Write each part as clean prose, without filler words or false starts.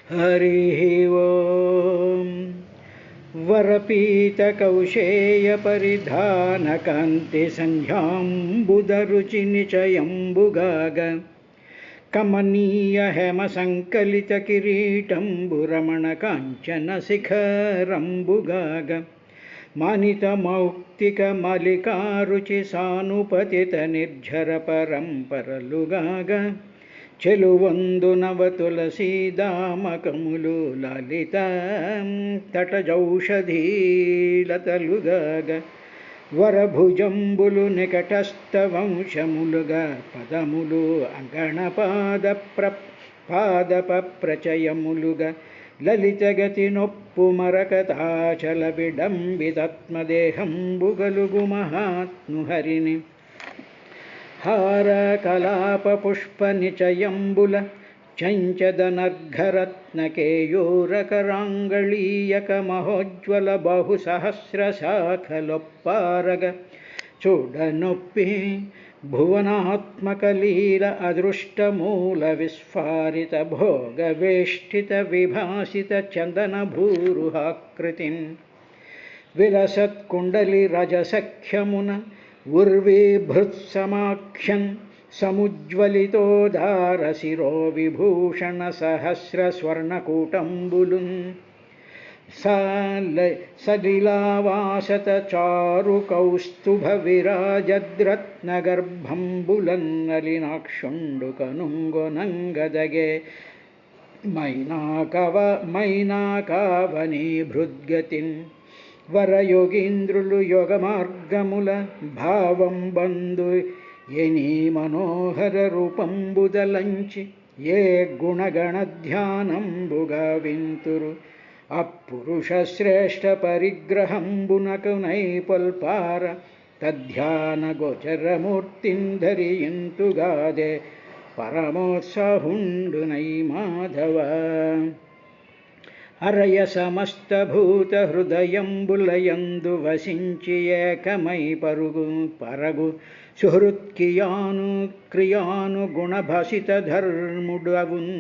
हरिः ओं वरपीतकौशेयपरिधानकान्तिसन्ध्याम्बुदरुचिनिचयम्बुगाग कमनीयहेमसङ्कलितकिरीटम्बुरमणकाञ्चनशिखरम्बुगाग मानितमौक्तिकमलिकारुचिसानुपतितनिर्झरपरम्परलुगाग చెలువందు నవతులసీదామకములు లలిత తటజౌషధీలతలుగాగ వరభుజంబులు నికటస్థవంశములుగా పదములు అంగణపాద ప్రచయములుగా లలితగతి నొప్పు మరకతాచల విడంబితత్మదేహంబుగలుగు మహాత్ము హరిని హార కలాప పుష్ప నిచయంబుల చంచదనర్ఘరత్నకేయూరకరాంగళీయక మహోజ్వల బహుసహస్ర శాఖలొప్పారగ చూడనొప్పి భువనాత్మకలీల అదృష్టమూల విస్ఫారిత భోగవేష్టిత విభాసిత చందనభూరుహాకృతిం విలసత్కుండలి రజసఖ్యమున ఉర్వీభృత్సమాఖ్యన్ సముజ్వలితోదారశిరో విభూషణ సహస్ర స్వర్ణకూటంబులున్ సలిలావాసత చారు కౌస్తుభ విరాజద్రత్నగర్భంబులన్నలినాక్షుండు కనుంగొనంగదగే మైనాకావనీ భృద్గతిన్ వరయోగీంద్రులు యోగమార్గముల భావం బంధు ఎనీ మనోహర రూపంబుదలంచి ఏ గుణగణధ్యానంబుగా వింతురు అప్పురుష శ్రేష్ఠ పరిగ్రహంబునకు నైపల్పార తద్ధ్యాన గోచరమూర్తింధరియింతుగాదే పరమోత్సాహుండు నై మాధవ అరయ సమస్త భూత హృదయంబులయందు వసించి ఏకమై పరగు సుహృత్కియాను క్రియాను గుణభసిత ధర్ముడవున్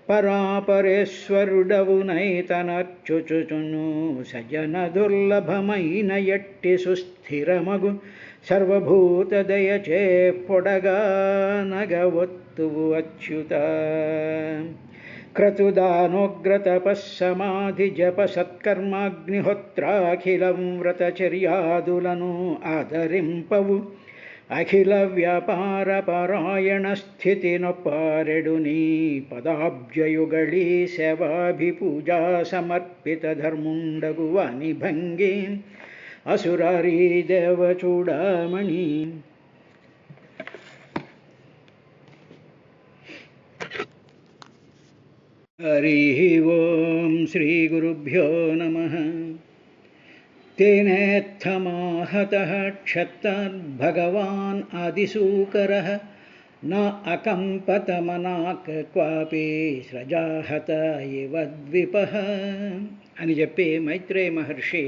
పరాపరేశ్వరుడవునై తనర్చుచును సజన దుర్లభమైన ఎట్టి సుస్థిరమగు సర్వభూత దయచే పొడగా నగవొత్తువు అచ్యుత క్రతుదానోగ్రతపస్సమాధి జప సత్కర్మాగ్నిహోత్రాఖిలం వ్రతచర్యాదులను ఆదరింపవు అఖిల వ్యాపార పారాయణ స్థితి నొప్పారెడు నీ పదాబ్జయుగళీ సేవాభిపూజా సమర్పిత ధర్ముండగు వాని భంగి అసురారీ దేవ చూడామణి. హరి ఓం శ్రీ గురుభ్యో నమః. తేనేత్తమాహతః క్షత్తాద్భగవాన్ ఆదిశూకరః న అకంపత మనాక్ క్వాపి స్రజాహత ఇవ ద్విపః అని చెప్పి మైత్రేయ మహర్షి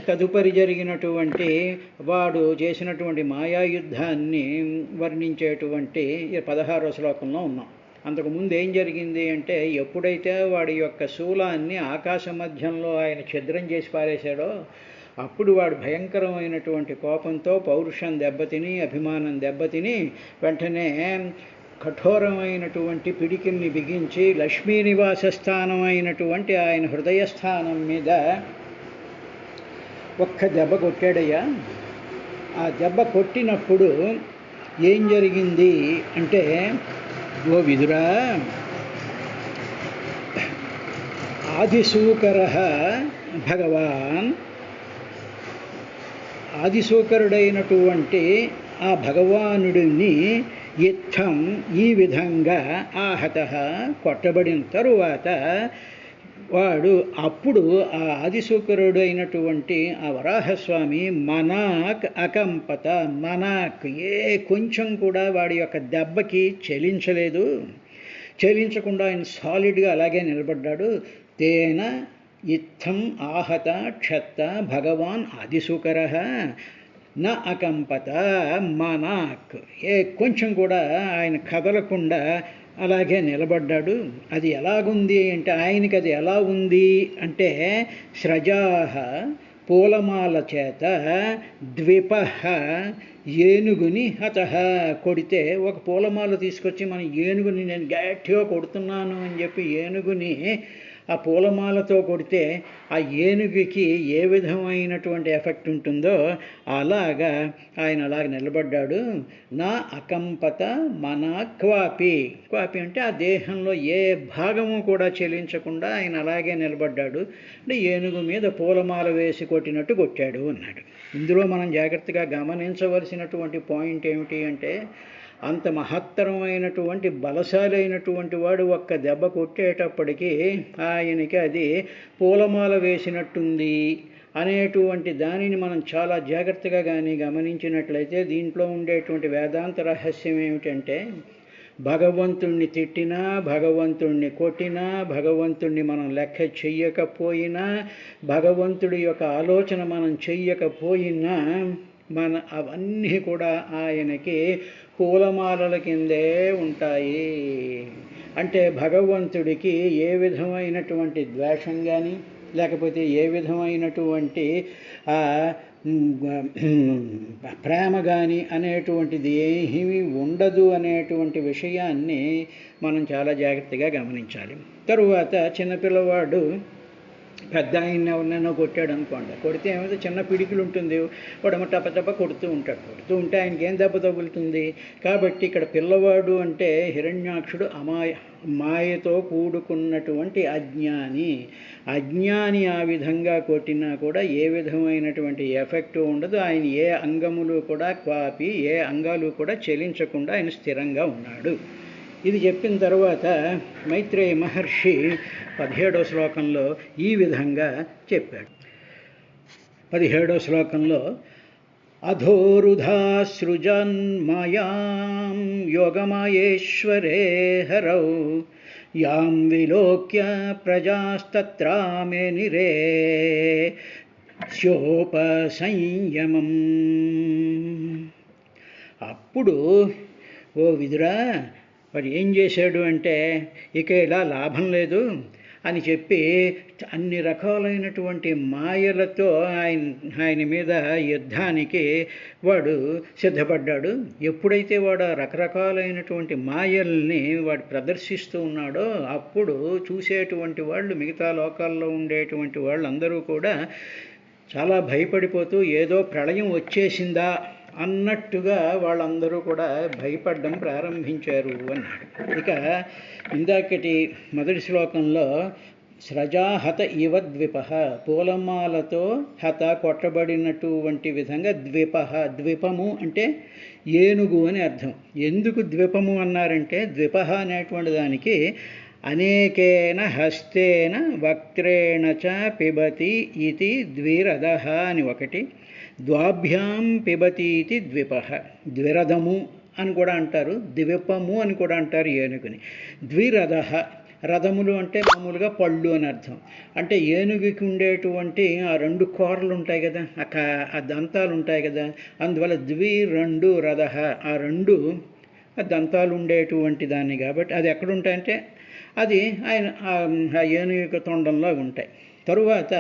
తదుపరి జరిగినటువంటి వాడు చేసినటువంటి మాయాయుద్ధాన్ని వర్ణించేటువంటి 16వ శ్లోకంలో ఉన్నాం. అంతకుముందు ఏం జరిగింది అంటే, ఎప్పుడైతే వాడి యొక్క శూలాన్ని ఆకాశ మధ్యంలో ఆయన ఛిద్రం చేసి పారేశాడో అప్పుడు వాడు భయంకరమైనటువంటి కోపంతో పౌరుషం దెబ్బతిని అభిమానం దెబ్బతిని వెంటనే కఠోరమైనటువంటి పిడికిల్ని బిగించి లక్ష్మీ నివాస స్థానం అయినటువంటి ఆయన హృదయస్థానం మీద ఒక్క దెబ్బ కొట్టాడయ్యా. ఆ దెబ్బ కొట్టినప్పుడు ఏం జరిగింది అంటే, ఓ విదురా, ఆదిశూకరః భగవాన్, ఆదిశూకరుడైనటువంటి ఆ భగవానుడిని ఇత్థం ఈ విధంగా ఆహతః కొట్టబడిన తరువాత వాడు అప్పుడు ఆ ఆదిశూకరుడైనటువంటి ఆ వరాహస్వామి మనాక్ అకంపత, మనాక్ ఏ కొంచెం కూడా వాడి యొక్క దెబ్బకి చలించలేదు. చలించకుండా ఆయన సాలిడ్గా అలాగే నిలబడ్డాడు. తేన ఇత్థం ఆహత క్షత్త భగవాన్ ఆదిశూకరః న అకంపత మనాక్, ఏ కొంచెం కూడా ఆయన కదలకుండా అలాగే నిలబడ్డాడు. అది ఎలాగుంది అంటే ఆయనకి అది ఎలా ఉంది అంటే స్రజాహ పూలమాల చేత ద్విపః ఏనుగుని హతః కొడితే, ఒక పూలమాల తీసుకొచ్చి మన ఏనుగుని నేను గట్టిగా కొడుతున్నాను అని చెప్పి ఏనుగుని ఆ పూలమాలతో కొడితే ఆ ఏనుగుకి ఏ విధమైనటువంటి ఎఫెక్ట్ ఉంటుందో అలాగా ఆయన అలాగ నిలబడ్డాడు. నా అకంపత మన క్వాపి, క్వాపి అంటే ఆ దేహంలో ఏ భాగము కూడా చెలించకుండా ఆయన అలాగే నిలబడ్డాడు. అంటే ఏనుగు మీద పూలమాల వేసి కొట్టినట్టు కొట్టాడు అన్నాడు. ఇందులో మనం జాగ్రత్తగా గమనించవలసినటువంటి పాయింట్ ఏమిటి అంటే, అంత మహత్తరమైనటువంటి బలశాలి అయినటువంటి వాడు ఒక్క దెబ్బ కొట్టేటప్పటికీ ఆయనకి అది పూలమాల వేసినట్టుంది అనేటువంటి దానిని మనం చాలా జాగ్రత్తగా కానీ గమనించినట్లయితే దీంట్లో ఉండేటువంటి వేదాంత రహస్యం ఏమిటంటే, భగవంతుణ్ణి తిట్టినా, భగవంతుణ్ణి కొట్టినా, భగవంతుణ్ణి మనం లెక్క చెయ్యకపోయినా, భగవంతుడి యొక్క ఆలోచన మనం చెయ్యకపోయినా అవన్నీ కూడా ఆయనకి పూలమాలల కిందే ఉంటాయి. అంటే భగవంతుడికి ఏ విధమైనటువంటి ద్వేషం కానీ లేకపోతే ఏ విధమైనటువంటి ప్రేమ కానీ అనేటువంటిది ఏమీ ఉండదు అనేటువంటి విషయాన్ని మనం చాలా జాగ్రత్తగా గమనించాలి. తరువాత చిన్నపిల్లవాడు పెద్ద ఆయన ఎవరినైనా కొట్టాడు అనుకోండి, కొడితే ఏమైతే చిన్న పిడికిలు ఉంటుంది, వాడేమో టప కొడుతూ ఉంటాడు. కొడుతూ ఉంటే ఆయనకి ఏం దెబ్బ తగులుతుంది. కాబట్టి ఇక్కడ పిల్లవాడు అంటే హిరణ్యాక్షుడు మాయతో కూడుకున్నటువంటి అజ్ఞాని. అజ్ఞాని ఆ విధంగా కొట్టినా కూడా ఏ విధమైనటువంటి ఎఫెక్ట్ ఉండదు. ఆయన ఏ అంగములు కూడా క్వాపి, ఏ అంగాలు కూడా చెలించకుండా ఆయన స్థిరంగా ఉన్నాడు. ఇది చెప్పిన తర్వాత మైత్రేయ మహర్షి 17వ శ్లోకంలో ఈ విధంగా చెప్పాడు. 17వ శ్లోకంలో అధోరుధా సృజన్మాయాం యోగమాయేశ్వరే హరౌ యాం విలోక్య ప్రజాస్తత్రామే నిరే స్యోపసంయమం. అప్పుడు ఓ విదురా, వాడు ఏం చేశాడు అంటే, ఇక ఇలా లాభం లేదు అని చెప్పి అన్ని రకాలైనటువంటి మాయలతో ఆయన మీద యుద్ధానికి వాడు సిద్ధపడ్డాడు. ఎప్పుడైతే వాడు రకరకాలైనటువంటి మాయల్ని వాడు ప్రదర్శిస్తూ ఉన్నాడో అప్పుడు చూసేటువంటి వాళ్ళు, మిగతా లోకాల్లో ఉండేటువంటి వాళ్ళందరూ కూడా చాలా భయపడిపోతూ ఏదో ప్రళయం వచ్చేసిందా అన్నట్టుగా వాళ్ళందరూ కూడా భయపడడం ప్రారంభించారు అన్నాడు. ఇక ఇందాకటి మొదటి శ్లోకంలో స్రజాహత ఇవ ద్విపః, పూలమాలతో హత కొట్టబడినటువంటి విధంగా ద్విపః, ద్విపము అంటే ఏనుగు అని అర్థం. ఎందుకు ద్విపము అన్నారంటే, ద్విపః అనేటువంటి దానికి అనేకేన హస్తేన వక్త్రేణ చ పిబతి ఇది ద్విరథః అని ఒకటి, ద్వాభ్యాం పిబతీతి ద్విపః, ద్విరథము అని కూడా అంటారు, ద్విపము అని కూడా అంటారు ఏనుగుని. ద్విరథః, రథములు అంటే మామూలుగా పళ్ళు అని అర్థం. అంటే ఏనుగుకి ఉండేటువంటి ఆ రెండు కోరలు ఉంటాయి కదా, ఆ దంతాలు ఉంటాయి కదా, అందువల్ల రెండు రథః, ఆ రెండు దంతాలు ఉండేటువంటి దాన్ని కాబట్టి అది ఎక్కడుంటాయంటే అది ఆయన ఆ ఏనుగు తొండంలో ఉంటాయి. తరువాత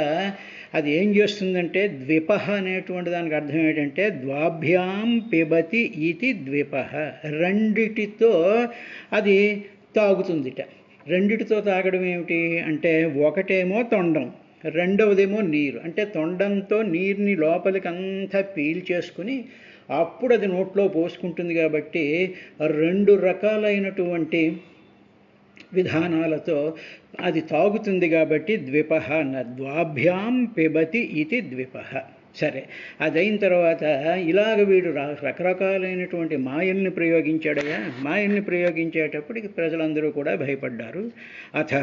అది ఏం చేస్తుందంటే, ద్విపః అనేటువంటి దానికి అర్థం ఏంటంటే ద్వాభ్యాం పిబతి ఇది ద్విపః, రెండిటితో అది తాగుతుందిట. రెండిటితో తాగడం ఏమిటి అంటే, ఒకటేమో తొండం, రెండవదేమో నీరు. అంటే తొండంతో నీరుని లోపలికి అంతా పీల్చేసుకుని అప్పుడు అది నోట్లో పోసుకుంటుంది. కాబట్టి రెండు రకాలైనటువంటి విధానాలతో అది తాగుతుంది. కాబట్టి ద్విపః అన్నారు. ద్వాభ్యాం పిబతి ఇది ద్విపః. సరే, అదైన తర్వాత ఇలాగ వీడు రకరకాలైనటువంటి మాయల్ని ప్రయోగించాడయ్యా. మాయల్ని ప్రయోగించేటప్పటికి ప్రజలందరూ కూడా భయపడ్డారు. అథ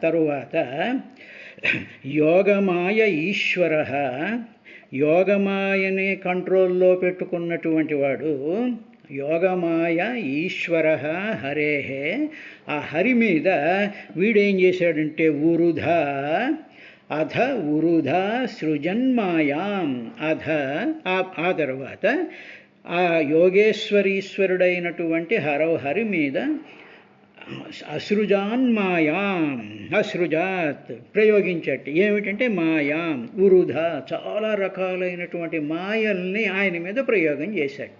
తరువాత యోగమాయ ఈశ్వర, యోగమాయని కంట్రోల్లో పెట్టుకున్నటువంటి వాడు, యోగమాయ ఈశ్వర హరేహే, ఆ హరి మీద వీడేం చేశాడంటే ఉరుధ అధ ఉరుధ సృజన్మాయాం, అధ ఆ తర్వాత ఆ యోగేశ్వరీశ్వరుడైనటువంటి హరి మీద అసృజాన్ మాయాం, అసృజాత్ ప్రయోగించట్టు ఏమిటంటే మాయాం ఉరుధ, చాలా రకాలైనటువంటి మాయల్ని ఆయన మీద ప్రయోగం చేసేట.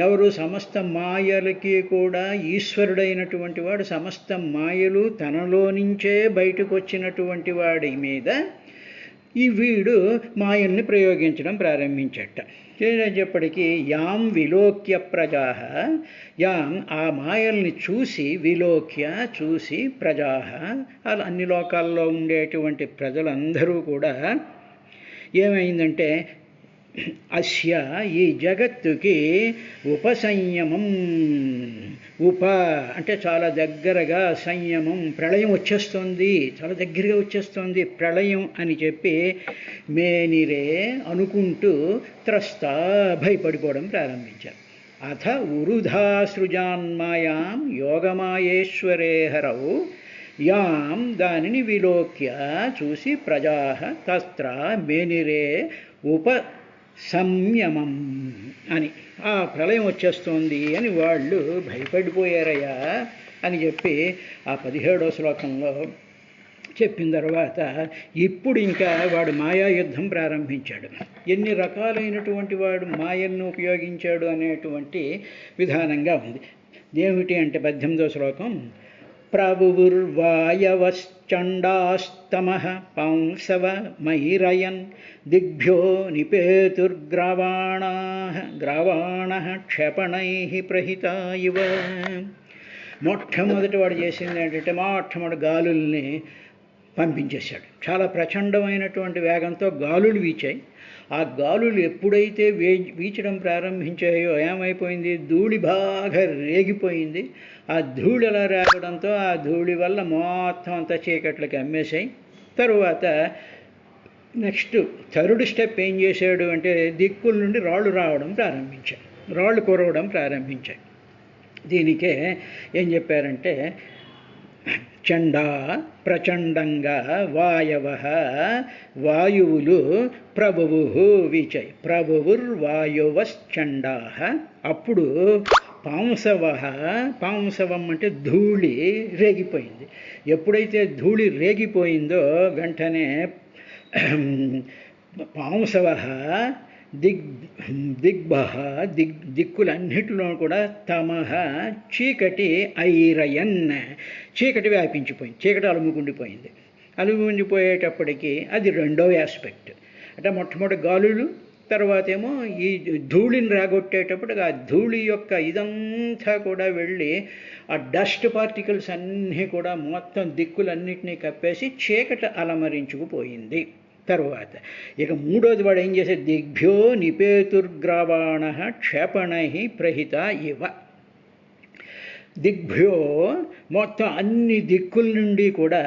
ఎవరు? సమస్త మాయలకి కూడా ఈశ్వరుడైనటువంటి వాడు, సమస్త మాయలు తనలో నుంచే బయటకు వచ్చినటువంటి వాడి మీద ఈ వీడు మాయల్ని ప్రయోగించడం ప్రారంభించట. చేసేటప్పటికీ యాం విలోక్య ప్రజా, యాం ఆ మాయల్ని చూసి, విలోక్య చూసి, ప్రజా అలా అన్ని లోకాల్లో ఉండేటువంటి ప్రజలందరూ కూడా ఏమైందంటే అస్య ఈ జగత్తుకి ఉపసంయమం, అంటే చాలా దగ్గరగా, సంయమం ప్రళయం వచ్చేస్తుంది, చాలా దగ్గరగా వచ్చేస్తుంది ప్రళయం అని చెప్పి మేనిరే అనుకుంటూ త్రస్తా భయపడిపోవడం ప్రారంభించారు. అథ ఉరుధాసృజాన్మాయాం యోగమాయేశ్వరే హరౌ యాం దానిని విలోక్య చూసి ప్రజా తత్ర మేనిరే సంయమం అని, ఆ ప్రళయం వచ్చేస్తోంది అని వాళ్ళు భయపడిపోయారయ్యా అని చెప్పి ఆ 17వ శ్లోకంలో చెప్పిన తర్వాత ఇప్పుడు ఇంకా వాడు మాయాయుద్ధం ప్రారంభించాడు. ఎన్ని రకాలైనటువంటి వాడు మాయలను ఉపయోగించాడు అనేటువంటి విధానంగా ఉంది. ఏమిటి అంటే 18వ శ్లోకం, ప్రభుర్వాయవశ్చండాస్తమః పాంసవ మైరయన్ దిగ్భ్యో నిపేతుర్గ్రావాణః క్షపణైః ప్రహితా ఇవ. మొట్టమొదటి వాడు చేసింది ఏంటంటే మొట్టమొదటి గాలుల్ని పంపించేశాడు. చాలా ప్రచండమైనటువంటి వేగంతో గాలులు వీచాయి. ఆ గాలులు ఎప్పుడైతే వీచడం ప్రారంభించాయో ఏమైపోయింది, ధూళి బాగా రేగిపోయింది. ఆ ధూళి అలా రేగడంతో ఆ ధూళి వల్ల మొత్తం అంతా చీకట్లకి అమ్మేశాయి. తరువాత నెక్స్ట్ థర్డ్ స్టెప్ ఏం చేశాడు అంటే దిక్కుల నుండి రాళ్ళు రావడం ప్రారంభించాయి, రాళ్ళు కురవడం ప్రారంభించాయి. దీనికే ఏం చెప్పారంటే చండా ప్రచండంగా వాయవ, వాయువులు ప్రభువు వీచాయి, ప్రభువుర్వాయువశ్చండా. అప్పుడు పాంసవం అంటే ధూళి రేగిపోయింది. ఎప్పుడైతే ధూళి రేగిపోయిందో వెంటనే పాంసవ దిక్కులన్నిటిలో కూడా తమహ చీకటి ఐరయన్, చీకటి వ్యాపించిపోయింది, చీకటి అలుముకుండిపోయింది. అలుముకుండిపోయేటప్పటికీ అది రెండవ ఆస్పెక్ట్. అంటే మొట్టమొదటి గాలులు, తర్వాత ఏమో ఈ ధూళిని రాగొట్టేటప్పుడు ఆ ధూళి యొక్క ఇదంతా కూడా వెళ్ళి ఆ డస్ట్ పార్టికల్స్ అన్నీ కూడా మొత్తం దిక్కులన్నింటినీ కప్పేసి చీకటి అలమరించుకుపోయింది. తరువాత ఇక మూడోది వాడు ఏం చేసే, దిగ్భ్యో నిపేతుర్గ్రావాణః క్షేపణైః ప్రహిత ఇవ. దిగ్భ్యో మొత్తం అన్ని దిక్కుల నుండి కూడా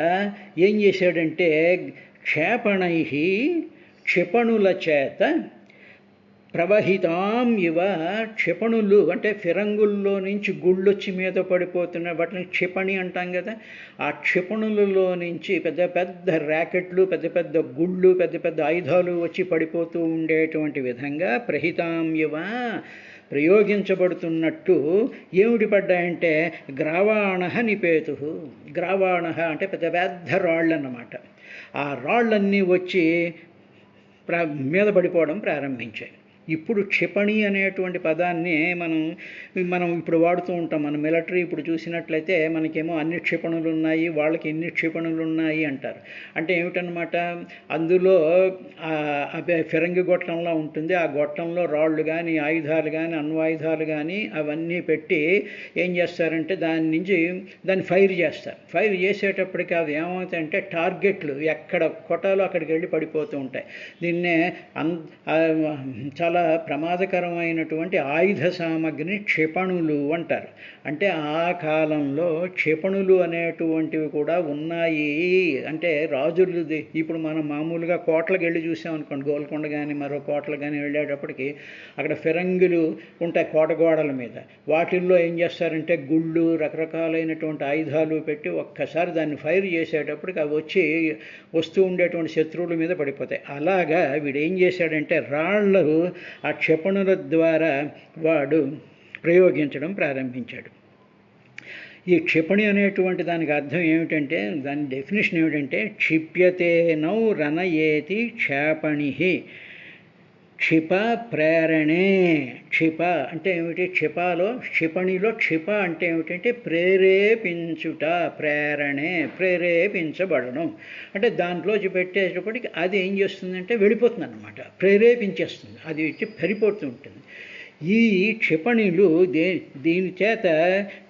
ఏం చేశాడంటే క్షేపణైః క్షిపణుల చేత ప్రవహితాం ఇవ. క్షిపణులు అంటే ఫిరంగుల్లో నుంచి గుళ్ళొచ్చి మీద పడిపోతున్న వాటిని క్షిపణి అంటాం కదా. ఆ క్షిపణులలో నుంచి పెద్ద పెద్ద ర్యాకెట్లు, పెద్ద పెద్ద గుళ్ళు, పెద్ద పెద్ద ఆయుధాలు వచ్చి పడిపోతూ ఉండేటువంటి విధంగా ప్రహితాం ఇవ ప్రయోగించబడుతున్నట్టు ఏమిటి పడ్డాయంటే గ్రావాణ నిపేతు. గ్రావాణ అంటే పెద్ద పెద్ద రాళ్ళు అన్నమాట. ఆ రాళ్ళన్నీ వచ్చి మీద పడిపోవడం ప్రారంభించాయి. ఇప్పుడు క్షిపణి అనేటువంటి పదాన్ని మనం ఇప్పుడు వాడుతూ ఉంటాం. మన మిలిటరీ ఇప్పుడు చూసినట్లయితే మనకేమో అన్ని క్షిపణులు ఉన్నాయి, వాళ్ళకి ఎన్ని క్షిపణులు ఉన్నాయి అంటారు. అంటే ఏమిటనమాట, అందులో ఫిరంగి గొట్టంలా ఉంటుంది. ఆ గొట్టంలో రాళ్ళు కానీ, ఆయుధాలు కానీ, అణ్వాయుధాలు కానీ అవన్నీ పెట్టి ఏం చేస్తారంటే దాన్ని ఫైర్ చేస్తారు. ఫైర్ చేసేటప్పటికి అవి ఏమవుతాయంటే టార్గెట్లు ఎక్కడ కొట్టాలో అక్కడికి వెళ్ళి పడిపోతూ ఉంటాయి. దీన్నే చాలా ప్రమాదకరమైనటువంటి ఆయుధ సామగ్రిని క్షిపణులు అంటారు. అంటే ఆ కాలంలో క్షిపణులు అనేటువంటివి కూడా ఉన్నాయి. అంటే రాజులది ఇప్పుడు మనం మామూలుగా కోటలకు వెళ్ళి చూసామనుకోండి, గోల్కొండ కానీ మరో కోటలు కానీ వెళ్ళేటప్పటికి అక్కడ ఫిరంగులు ఉంటాయి కోట గోడల మీద. వాటిల్లో ఏం చేస్తారంటే గుళ్ళు, రకరకాలైనటువంటి ఆయుధాలు పెట్టి ఒక్కసారి దాన్ని ఫైర్ చేసేటప్పటికి అవి వస్తూ ఉండేటువంటి శత్రువుల మీద పడిపోతాయి. అలాగా వీడు ఏం చేశాడంటే రాళ్ళు ఆ క్షిపణుల ద్వారా వాడు ప్రయోగించడం ప్రారంభించాడు. ఈ క్షిపణి అనేటువంటి దానికి అర్థం ఏమిటంటే, దాని డెఫినేషన్ ఏమిటంటే, క్షిప్యతే నౌ రనయేతి క్షేపణి. క్షిప ప్రేరణే. క్షిప అంటే ఏమిటి? క్షిపణిలో క్షిప అంటే ఏమిటంటే ప్రేరేపించుట, ప్రేరణే, ప్రేరేపించబడడం. అంటే దాంట్లోంచి పెట్టేటప్పటికి అది ఏం చేస్తుందంటే వెళ్ళిపోతుంది అన్నమాట, ప్రేరేపించేస్తుంది, అది వచ్చి పరిపోతూ ఉంటుంది. ఈ క్షిపణులు దీని చేత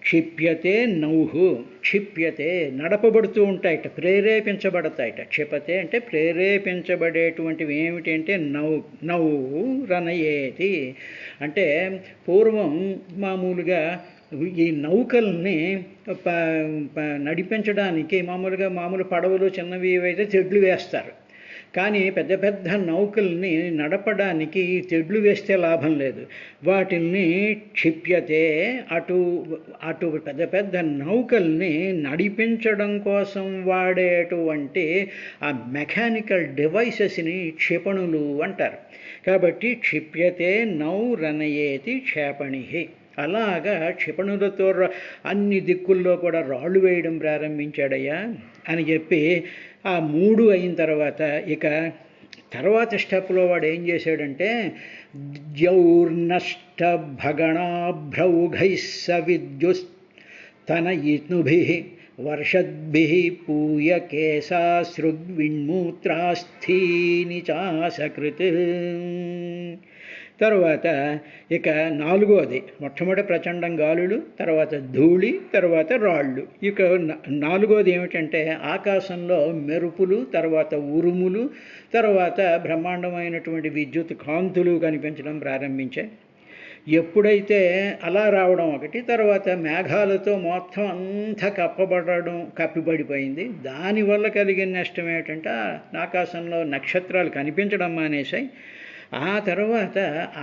క్షిప్యతే నౌహు, క్షిప్యతే నడపబడుతూ ఉంటాయట, ప్రేరేపించబడతాయట. క్షిపతే అంటే ప్రేరేపించబడేటువంటివి ఏమిటి అంటే నౌ రనయేతి. అంటే పూర్వం మామూలుగా ఈ నౌకల్ని నడిపించడానికి మామూలు పడవలు చిన్నవి అయితే తెడ్లు వేస్తారు. కానీ పెద్ద పెద్ద నౌకల్ని నడపడానికి తెడ్లు వేస్తే లాభం లేదు. వాటిల్ని క్షిప్యతే, అటు పెద్ద పెద్ద నౌకల్ని నడిపించడం కోసం వాడేటువంటి ఆ మెకానికల్ డివైసెస్ని క్షిపణులు అంటారు. కాబట్టి క్షిప్యతే నౌ రనయేతి క్షేపణి. అలాగా క్షిపణులతో అన్ని దిక్కుల్లో కూడా రాళ్ళు వేయడం ప్రారంభించాడయ్యా అని చెప్పి ఆ 3 అయిన తర్వాత ఇక తర్వాత స్టెప్లో వాడు ఏం చేశాడంటే, ద్యౌర్నష్ట భగణాభ్రౌఘై సవిద్యుస్తనయిత్నుభి వర్షద్భి పూయ కేశాసృగ్విన్మూత్రాస్థీని చాసకృత్. తర్వాత ఇక 4వది, మొట్టమొదటి ప్రచండం గాలులు, తర్వాత ధూళి, తర్వాత రాళ్ళు. ఇక 4వది ఏమిటంటే ఆకాశంలో మెరుపులు, తర్వాత ఉరుములు, తర్వాత బ్రహ్మాండమైనటువంటి విద్యుత్ కాంతులు కనిపించడం ప్రారంభించాయి. ఎప్పుడైతే అలా రావడం ఒకటి, తర్వాత మేఘాలతో మొత్తం అంతా కప్పిపడిపోయింది. దానివల్ల కలిగిన నష్టం ఏమిటంటే ఆకాశంలో నక్షత్రాలు కనిపించడం మానేశాయి. ఆ తర్వాత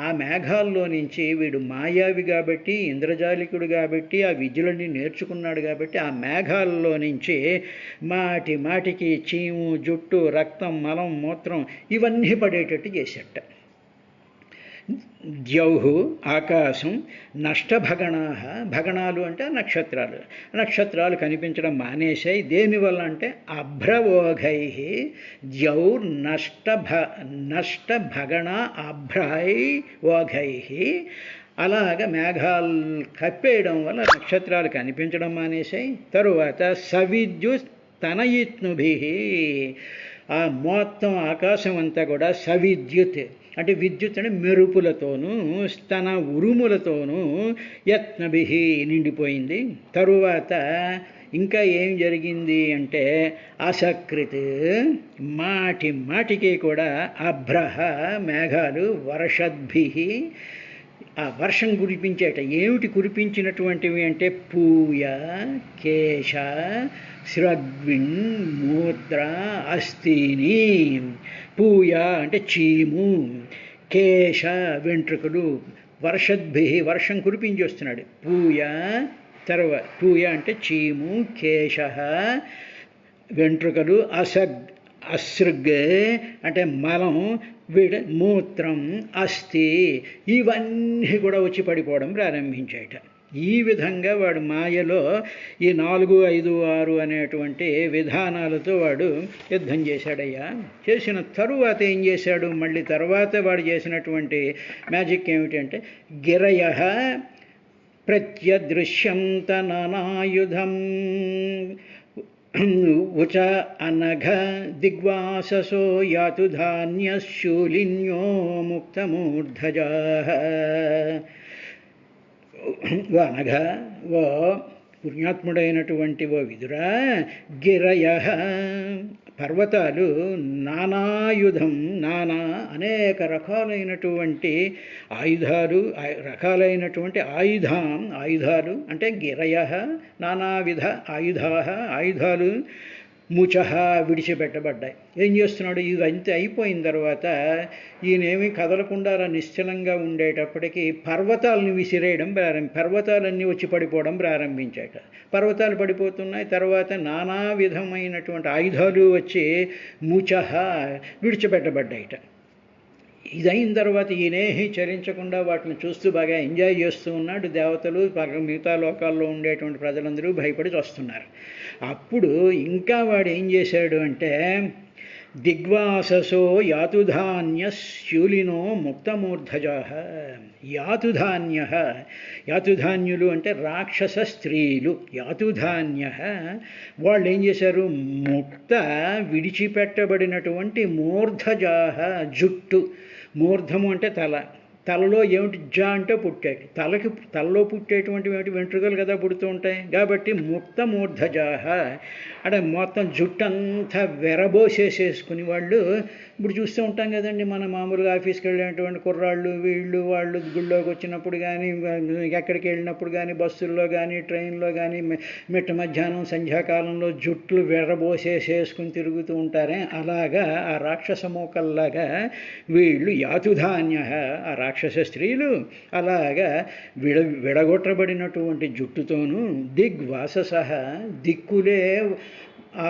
ఆ మేఘాల్లో నుంచి వీడు మాయావి కాబట్టి, ఇంద్రజాలికుడు కాబట్టి, ఆ విద్యలన్నీ నేర్చుకున్నాడు కాబట్టి ఆ మేఘాల్లో నుంచి మాటికి చీము, జుట్టు, రక్తం, మలం, మూత్రం ఇవన్నీ పడేటట్టు చేసేట. ద్యౌహు ఆకాశం, నష్టభగణా, భగణాలు అంటే నక్షత్రాలు కనిపించడం మానేశాయి. దేనివల్ల అంటే అభ్రవోఘై, ద్యౌర్ నష్టభగణ అభ్రై ఓఘై. అలాగ మేఘాలు కప్పేయడం వల్ల నక్షత్రాలు కనిపించడం మానేశాయి. తరువాత సవిద్యుత్ తనయిత్నుభి, ఆ మొత్తం ఆకాశం అంతా కూడా సవిద్యుత్ అంటే విద్యుత్ అంటే మెరుపులతోనూ స్తన ఉరుములతోనూ యత్నభి నిండిపోయింది. తరువాత ఇంకా ఏం జరిగింది అంటే అసకృత్, మాటికి కూడా అభ్రహ మేఘాలు వర్షద్భి, ఆ వర్షం కురిపించేట. ఏమిటి కురిపించినటువంటివి అంటే పూయ కేశ స్రగ్విన్ మూత్ర అస్థిని. పూయ అంటే చీము, కేశ వెంట్రుకలు, వర్షద్భి వర్షం కురిపించి వస్తున్నాడు. పూయ అంటే చీము, కేశ వెంట్రుకలు, అసృగ్ అంటే మలం, మూత్రం, అస్థి ఇవన్నీ కూడా వచ్చి పడిపోవడం ప్రారంభించాయట. ఈ విధంగా వాడు మాయలో ఈ 4, 5, 6 అనేటువంటి విధానాలతో వాడు యుద్ధం చేశాడయ్యా. చేసిన తరువాత ఏం చేశాడు? మళ్ళీ తర్వాత వాడు చేసినటువంటి మ్యాజిక్ ఏమిటంటే గిరయ ప్రత్యదృశ్యంత నానాయుధం ఉచ అనఘ దిగ్వాససో యాతు ధాన్యశూలిన్యో ముక్తమూర్ధజా. అనఘ ఓ పుణ్యాత్ముడైనటువంటి ఓ విదురా, గిరయ పర్వతాలు, నానాయుధం అనేక రకాలైనటువంటి ఆయుధాలు అంటే గిరయ నానావిధ ఆయుధాలు ముచ విడిచిపెట్టబడ్డాయి. ఏం చేస్తున్నాడు? ఇదంతా అయిపోయిన తర్వాత ఈయనేమి కదలకుండా నిశ్చలంగా ఉండేటప్పటికీ పర్వతాలను విసిరేయడం పర్వతాలన్నీ వచ్చి పడిపోవడం ప్రారంభించాట. పర్వతాలు పడిపోతున్నాయి. తర్వాత నానా విధమైనటువంటి ఆయుధాలు వచ్చి ముచ విడిచిపెట్టబడ్డాయిట. ఇదైన తర్వాత ఈయనేహి చరించకుండా వాటిని చూస్తూ బాగా ఎంజాయ్ చేస్తూ ఉన్నాడు. దేవతలు మిగతా లోకాల్లో ఉండేటువంటి ప్రజలందరూ భయపడి వస్తున్నారు. అప్పుడు ఇంకా వాడు ఏం చేశాడు అంటే, దిగ్వాససో యాతుధాన్య శూలినో ముక్తమూర్ధజా. యాతుధాన్య, యాతుధాన్యులు అంటే రాక్షస స్త్రీలు. యాతుధాన్య వాళ్ళు ఏం చేశారు, ముక్త విడిచిపెట్టబడినటువంటి మూర్ధజా జుట్టు. మూర్ధము అంటే తల, తలలో ఏమిటి జా అంటే పుట్టాడు, తలలో పుట్టేటువంటి వెంట్రుకలు కదా పుడుతూ ఉంటాయి. కాబట్టి ముక్త మూర్ధజాహ అంటే మొత్తం జుట్టంతా వెరబోసేసేసుకుని వాళ్ళు ఇప్పుడు చూస్తూ ఉంటాం కదండి. మన మామూలుగా ఆఫీస్కి వెళ్ళినటువంటి కుర్రాళ్ళు వాళ్ళు గుళ్ళోకి వచ్చినప్పుడు కానీ, ఎక్కడికి వెళ్ళినప్పుడు కానీ, బస్సుల్లో కానీ, ట్రైన్లో కానీ, మిట్ట మధ్యాహ్నం సంధ్యాకాలంలో జుట్లు వెరబోసేసేసుకుని తిరుగుతూ ఉంటారే, అలాగా ఆ రాక్షస మూకల్లాగా వీళ్ళు యాతుధాన్య, ఆ రాక్షస స్త్రీలు అలాగా విడగొట్టబడినటువంటి జుట్టుతోనూ దిగ్వాససహ దిక్కులే ఆ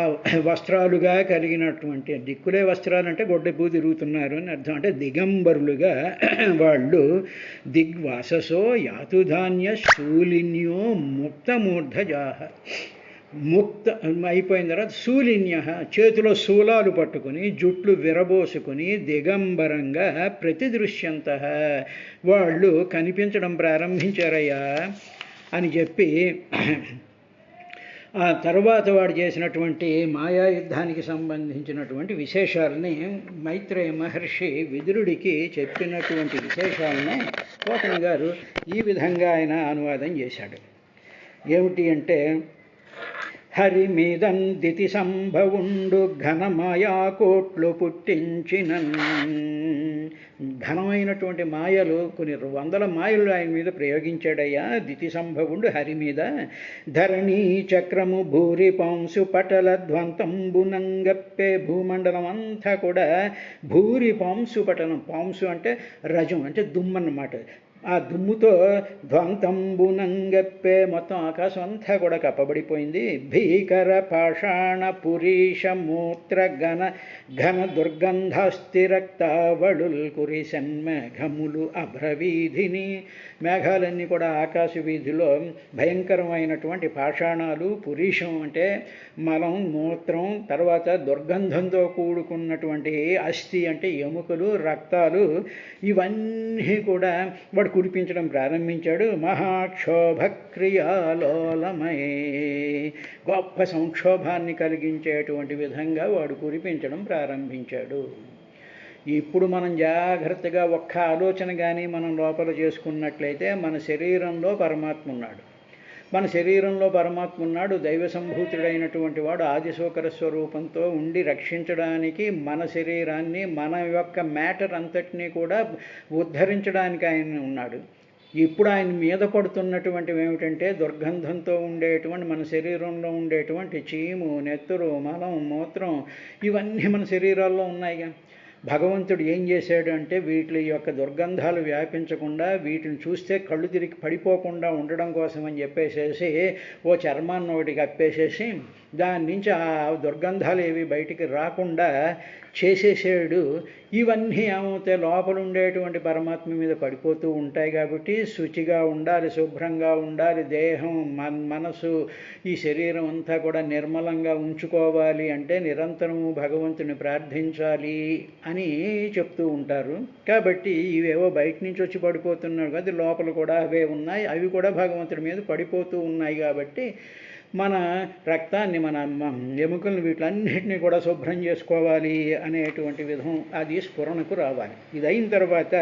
వస్త్రాలుగా కలిగినటువంటి, దిక్కులే వస్త్రాలు అంటే గొడ్డపూ తిరుగుతున్నారు అని అర్థం. అంటే దిగంబరులుగా వాళ్ళు దిగ్వాససో యాతుధాన్య శూలిన్యో ముక్తమూర్ధజాహ. ముక్త అయిపోయిన తర్వాత శూలిన్య చేతిలో శూలాలు పట్టుకుని జుట్లు విరబోసుకుని దిగంబరంగా ప్రతిదృశ్యంత వాళ్ళు కనిపించడం ప్రారంభించారయ్యా అని చెప్పి, ఆ తర్వాత వాడు చేసినటువంటి మాయాయుద్ధానికి సంబంధించినటువంటి విశేషాలని మైత్రేయ మహర్షి విదురుడికి చెప్పినటువంటి విశేషాలని పోతన గారు ఈ విధంగా ఆయన అనువాదం చేశాడు. ఏమిటి అంటే, హరి మీదందితి సంభవుండు ఘనమాయా కోట్లు పుట్టించిన, ఘనమైనటువంటి మాయలు కొన్ని వందల మాయలు ఆయన మీద ప్రయోగించాడయ్యా దితి సంభవుడు హరి మీద. ధరణి చక్రము భూరి పాంసు పటల ధ్వంతంబునంగప్పే, భూమండలం అంతా కూడా భూరి పాంసు పటలం, పాంసు అంటే రజం అంటే దుమ్మన్నమాట. ఆ దుమ్ముతో ధ్వంతంబునంగప్పే మొత్తం ఆకాశం అంతా కూడా కప్పబడిపోయింది. భీకర పాషాణ పురీష మూత్ర ఘన దుర్గంధాస్థిరక్తావళుల్ కురిసన్మేఘములు అభ్రవీధిని, మేఘాలన్నీ కూడా ఆకాశ వీధిలో భయంకరమైనటువంటి పాషాణాలు, పురీషం అంటే మలం మూత్రం, తర్వాత దుర్గంధంతో కూడుకున్నటువంటి అస్థి అంటే ఎముకలు, రక్తాలు, ఇవన్నీ కూడా వాడు కురిపించడం ప్రారంభించాడు. మహాక్షోభక్రియాలోలమై, గొప్ప సంక్షోభాన్ని కలిగించేటువంటి విధంగా వాడు కురిపించడం ప్రారంభించాడు. ఇప్పుడు మనం జాగ్రత్తగా ఒక్క ఆలోచన కానీ మనం లోపల చేసుకున్నట్లయితే మన శరీరంలో పరమాత్మ ఉన్నాడు. మన శరీరంలో పరమాత్మ ఉన్నాడు. దైవ సంభూతుడైనటువంటి వాడు ఆదిశోకర స్వరూపంతో ఉండి రక్షించడానికి, మన శరీరాన్ని, మన యొక్క మ్యాటర్ అంతటినీ కూడా ఉద్ధరించడానికి ఆయన ఉన్నాడు. ఇప్పుడు ఆయన మీద పడుతున్నటువంటివి ఏమిటంటే, దుర్గంధంతో ఉండేటువంటి మన శరీరంలో ఉండేటువంటి చీము, నెత్తురు, మలం, మూత్రం, ఇవన్నీ మన శరీరాల్లో ఉన్నాయిగా. భగవంతుడు ఏం చేశాడు అంటే, వీటి యొక్క దుర్గంధాలు వ్యాపించకుండా, వీటిని చూస్తే కళ్ళు తిరిగి పడిపోకుండా ఉండడం కోసం అని చెప్పేసేసి ఓ చర్మాన్ని ఒకటి కప్పేసేసి దాని నుంచి ఆ దుర్గంధాలు ఏవి బయటికి రాకుండా చేసేసాడు. ఇవన్నీ ఏమవుతాయి, లోపల ఉండేటువంటి పరమాత్మ మీద పడిపోతూ ఉంటాయి. కాబట్టి శుచిగా ఉండాలి, శుభ్రంగా ఉండాలి, దేహం, మనసు, ఈ శరీరం అంతా కూడా నిర్మలంగా ఉంచుకోవాలి అంటే నిరంతరము భగవంతుని ప్రార్థించాలి అని చెప్తూ ఉంటారు. కాబట్టి ఇవేవో బయట నుంచి వచ్చి పడిపోతున్నాడు కదా, లోపల కూడా అవే ఉన్నాయి, అవి కూడా భగవంతుడి మీద పడిపోతూ ఉన్నాయి. కాబట్టి మన రక్తాన్ని, మన ఎముకలను, వీటిలన్నింటినీ కూడా శుభ్రం చేసుకోవాలి అనేటువంటి విధం అది స్ఫురణకు రావాలి. ఇది అయిన తర్వాత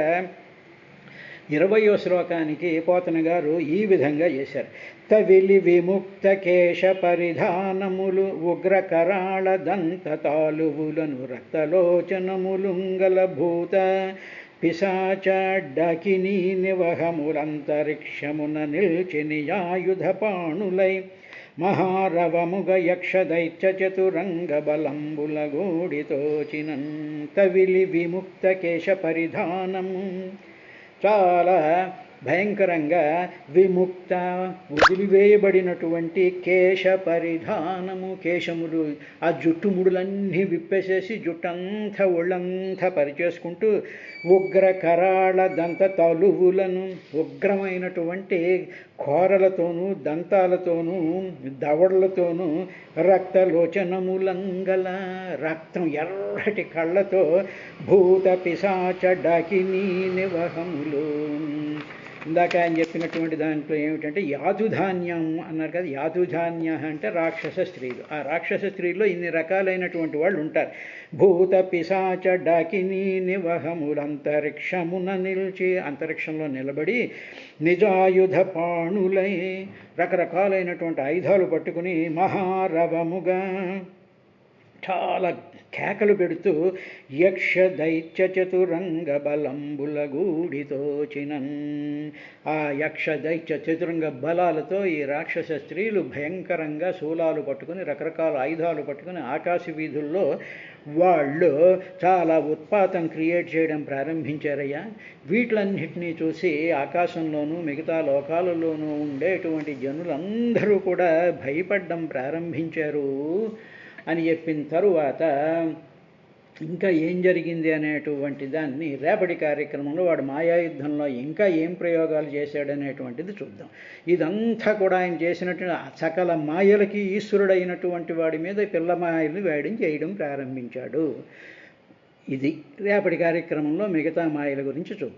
20వ శ్లోకానికి పోతన గారు ఈ విధంగా చేశారు. తవిలి విముక్త కేశ పరిధానములు ఉగ్రకరాళ దంత తాలువులను రక్తలోచనములుంగల భూత పిశాచ డకినీ నివహములంతరిక్షమున నిల్చినియాయుధ పాణులై మహారవముగ యక్ష దైత్య చతురంగ బలంబుల గూడితోచినంత విలి విముక్త కేశ పరిధానము. చాలా భయంకరంగా విముక్త వదిలివేయబడినటువంటి కేశ పరిధానము, కేశములు ఆ జుట్టుముడులన్నీ విప్పేసేసి జుట్టంతా ఒళ్ళంతా పరిచేసుకుంటూ ఉగ్ర కరాళ దంత తలువులను ఉగ్రమైనటువంటి కోరలతోనూ దంతాలతోనూ దవడలతోనూ రక్తలోచనములంగల రక్తం ఎర్రటి కళ్ళతో భూత పిశాచ డకినీ నివహములు. ఇందాక ఆయన చెప్పినటువంటి దాంట్లో ఏమిటంటే యాతుధాన్యం అన్నారు కదా, యాతుధాన్య అంటే రాక్షస స్త్రీలు. ఆ రాక్షస స్త్రీల్లో ఇన్ని రకాలైనటువంటి వాళ్ళు ఉంటారు. భూత పిశాచ డాకినీ నివహములు అంతరిక్షమున నిలిచి, అంతరిక్షంలో నిలబడి నిజాయుధ పాణులై రకరకాలైనటువంటి ఆయుధాలు పట్టుకుని మహారవముగా చాలా కేకలు పెడుతూ యక్ష దైత్య చతురంగ బలంబుల గూడితోచినన్. ఆ యక్ష దైత్య చతురంగ బలాలతో ఈ రాక్షస స్త్రీలు భయంకరంగా శూలాలు పట్టుకుని రకరకాల ఆయుధాలు పట్టుకుని ఆకాశ వీధుల్లో వాళ్ళు చాలా ఉత్పాతం క్రియేట్ చేయడం ప్రారంభించారయ్యా. వీటిలన్నింటినీ చూసి ఆకాశంలోనూ మిగతా లోకాలలోనూ ఉండేటువంటి జనులందరూ కూడా భయపడడం ప్రారంభించారు అని చెప్పిన తరువాత ఇంకా ఏం జరిగింది అనేటువంటి దాన్ని రేపటి కార్యక్రమంలో వాడు మాయాయుద్ధంలో ఇంకా ఏం ప్రయోగాలు చేశాడనేటువంటిది చూద్దాం. ఇదంతా కూడా ఆయన చేసినట్టు సకల మాయలకి ఈశ్వరుడైనటువంటి వాడి మీద పిల్ల మాయలు వేయడం చేయడం ప్రారంభించాడు. ఇది రేపటి కార్యక్రమంలో మిగతా మాయల గురించి చూద్దాం.